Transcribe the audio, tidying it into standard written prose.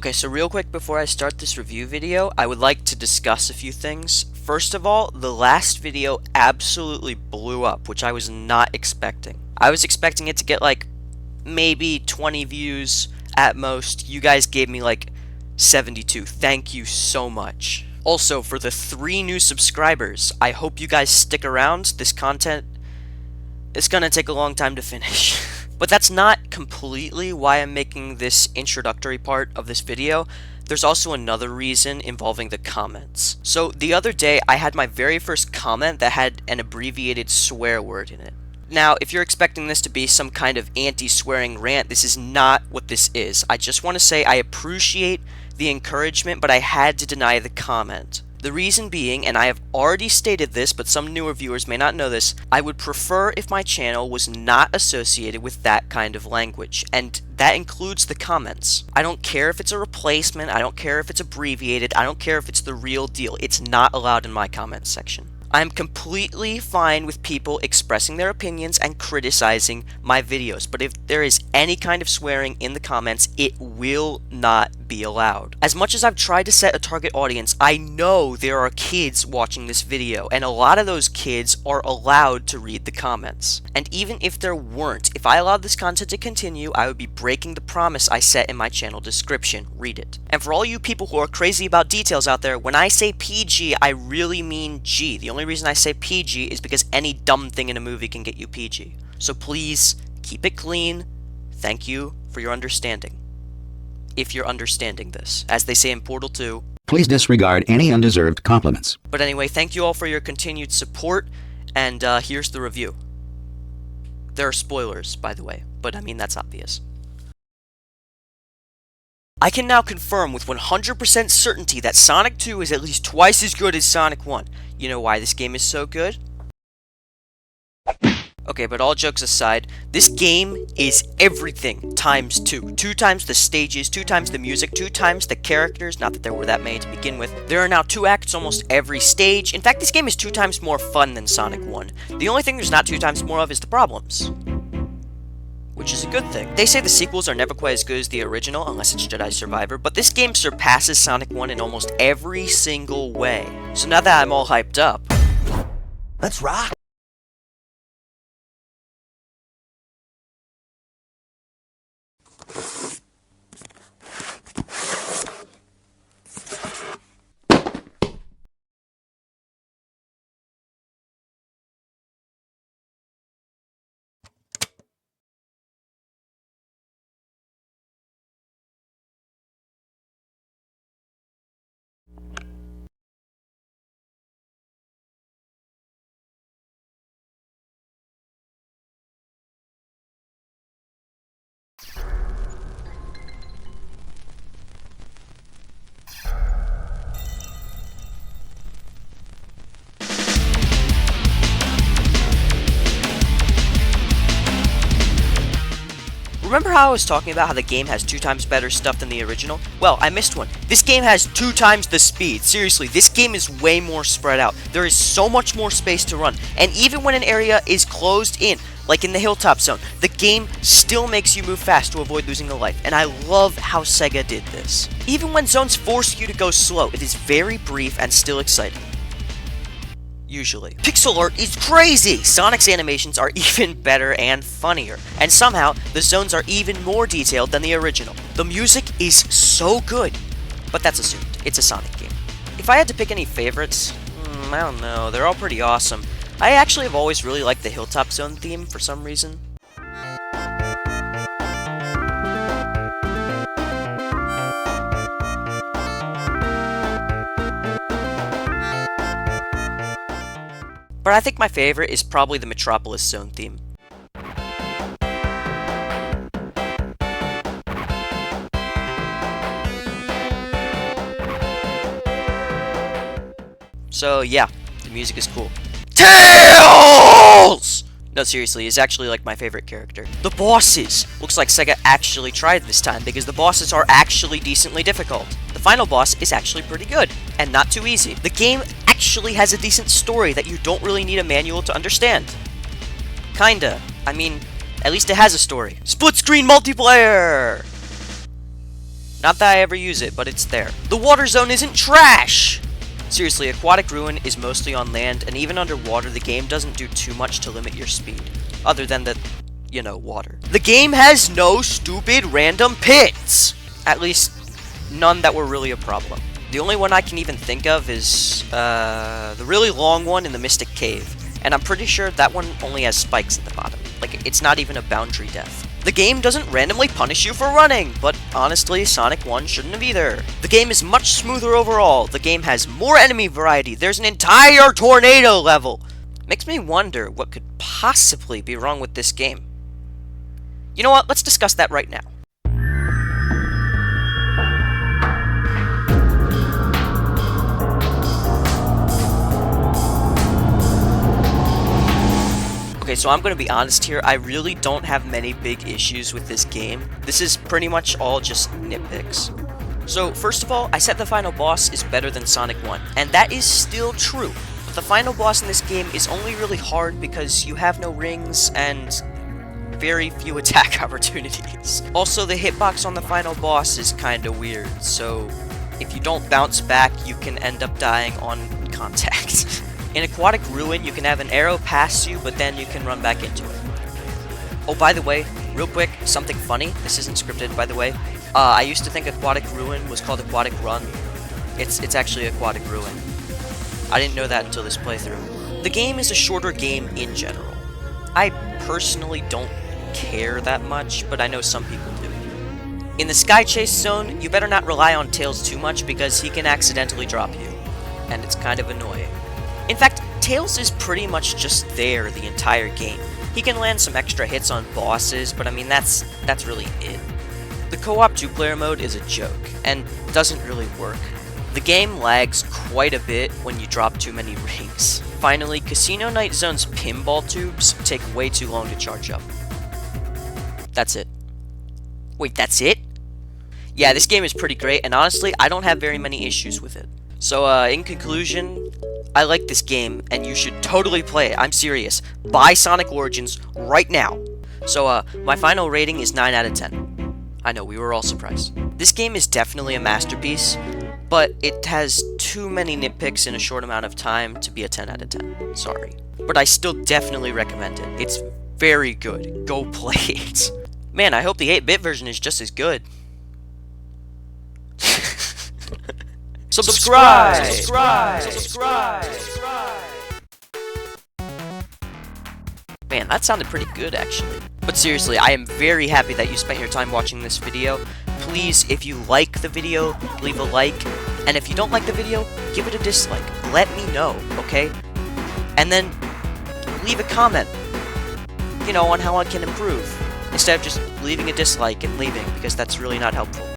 Okay, so real quick before I start this review video, I would like to discuss a few things. First of all, the last video absolutely blew up, which I was not expecting. I was expecting it to get like maybe 20 views at most. You guys gave me like 72. Thank you so much. Also, for the 3 new subscribers, I hope you guys stick around. This content is gonna take a long time to finish. But that's not completely why I'm making this introductory part of this video. There's also another reason involving the comments. So the other day, I had my very first comment that had an abbreviated swear word in it. Now, if you're expecting this to be some kind of anti-swearing rant, this is not what this is. I just want to say I appreciate the encouragement, but I had to deny the comment. The reason being, and I have already stated this, but some newer viewers may not know this, I would prefer if my channel was not associated with that kind of language, and that includes the comments. I don't care if it's a replacement, I don't care if it's abbreviated, I don't care if it's the real deal. It's not allowed in my comments section. I'm completely fine with people expressing their opinions and criticizing my videos, but if there is any kind of swearing in the comments, it will not be allowed. As much as I've tried to set a target audience, I know there are kids watching this video, and a lot of those kids are allowed to read the comments. And even if there weren't, if I allowed this content to continue, I would be breaking the promise I set in my channel description. Read it. And for all you people who are crazy about details out there, when I say PG, I really mean G. The only reason I say PG is because any dumb thing in a movie can get you PG. So please, keep it clean. Thank you for your understanding. If you're understanding this. As they say in Portal 2, please disregard any undeserved compliments. But anyway, thank you all for your continued support, and here's the review. There are spoilers, by the way, but I mean, that's obvious. I can now confirm with 100% certainty that Sonic 2 is at least twice as good as Sonic 1. You know why this game is so good? Okay, but all jokes aside, this game is everything times 2. 2 times the stages, 2 times the music, 2 times the characters, not that there were that many to begin with. There are now 2 acts almost every stage. In fact, this game is 2 times more fun than Sonic 1. The only thing there's not 2 times more of is the problems, which is a good thing. They say the sequels are never quite as good as the original, unless it's Jedi Survivor, but this game surpasses Sonic 1 in almost every single way. So now that I'm all hyped up, let's rock! remember how I was talking about how the game has 2 times better stuff than the original? Well, I missed one. This game has 2 times the speed. Seriously, this game is way more spread out. There is so much more space to run. And even when an area is closed in, like in the hilltop zone, the game still makes you move fast to avoid losing a life. And I love how Sega did this. Even when zones force you to go slow, it is very brief and still exciting. Usually. Pixel art is crazy! Sonic's animations are even better and funnier, and somehow, the zones are even more detailed than the original. The music is so good, but that's assumed. It's a Sonic game. If I had to pick any favorites, I don't know, they're all pretty awesome. I actually have always really liked the Hilltop Zone theme for some reason. But I think my favorite is probably the Metropolis Zone theme. So yeah, the music is cool. Tails! No, seriously, it's actually like my favorite character. The bosses! Looks like Sega actually tried this time because the bosses are actually decently difficult. The final boss is actually pretty good, and not too easy. The game actually has a decent story that you don't really need a manual to understand. Kinda. I mean, at least it has a story. Split screen multiplayer! Not that I ever use it, but it's there. The water zone isn't trash! Seriously, Aquatic Ruin is mostly on land, and even underwater, the game doesn't do too much to limit your speed. Other than the, water. The game has no stupid random pits! At least, none that were really a problem. The only one I can even think of is, the really long one in the Mystic Cave. And I'm pretty sure that one only has spikes at the bottom. Like, it's not even a boundary death. The game doesn't randomly punish you for running, but honestly, Sonic 1 shouldn't have either. The game is much smoother overall. The game has more enemy variety. There's an entire tornado level. Makes me wonder what could possibly be wrong with this game. You know what? Let's discuss that right now. Okay, so I'm going to be honest here, I really don't have many big issues with this game. This is pretty much all just nitpicks. So, first of all, I said the final boss is better than Sonic 1, and that is still true. But the final boss in this game is only really hard because you have no rings and very few attack opportunities. Also, the hitbox on the final boss is kinda weird, so if you don't bounce back, you can end up dying on contact. In Aquatic Ruin, you can have an arrow pass you, but then you can run back into it. Oh, by the way, real quick, something funny. This isn't scripted, by the way. I used to think Aquatic Ruin was called Aquatic Run. It's actually Aquatic Ruin. I didn't know that until this playthrough. The game is a shorter game in general. I personally don't care that much, but I know some people do. In the Sky Chase zone, you better not rely on Tails too much because he can accidentally drop you, and it's kind of annoying. In fact, Tails is pretty much just there the entire game. He can land some extra hits on bosses, but I mean, that's really it. The co-op 2-player mode is a joke, and doesn't really work. The game lags quite a bit when you drop too many rings. Finally, Casino Night Zone's pinball tubes take way too long to charge up. That's it. Wait, that's it? Yeah, this game is pretty great, and honestly, I don't have very many issues with it. So, in conclusion, I like this game, and you should totally play it. I'm serious. Buy Sonic Origins right now. So, my final rating is 9 out of 10. I know, we were all surprised. This game is definitely a masterpiece, but it has too many nitpicks in a short amount of time to be a 10 out of 10. Sorry. But I still definitely recommend it. It's very good. Go play it. Man, I hope the 8-bit version is just as good. Subscribe! Man, that sounded pretty good, actually. But seriously, I am very happy that you spent your time watching this video. Please, if you like the video, leave a like. And if you don't like the video, give it a dislike. Let me know, okay? And then, leave a comment, on how I can improve. Instead of just leaving a dislike and leaving, because that's really not helpful.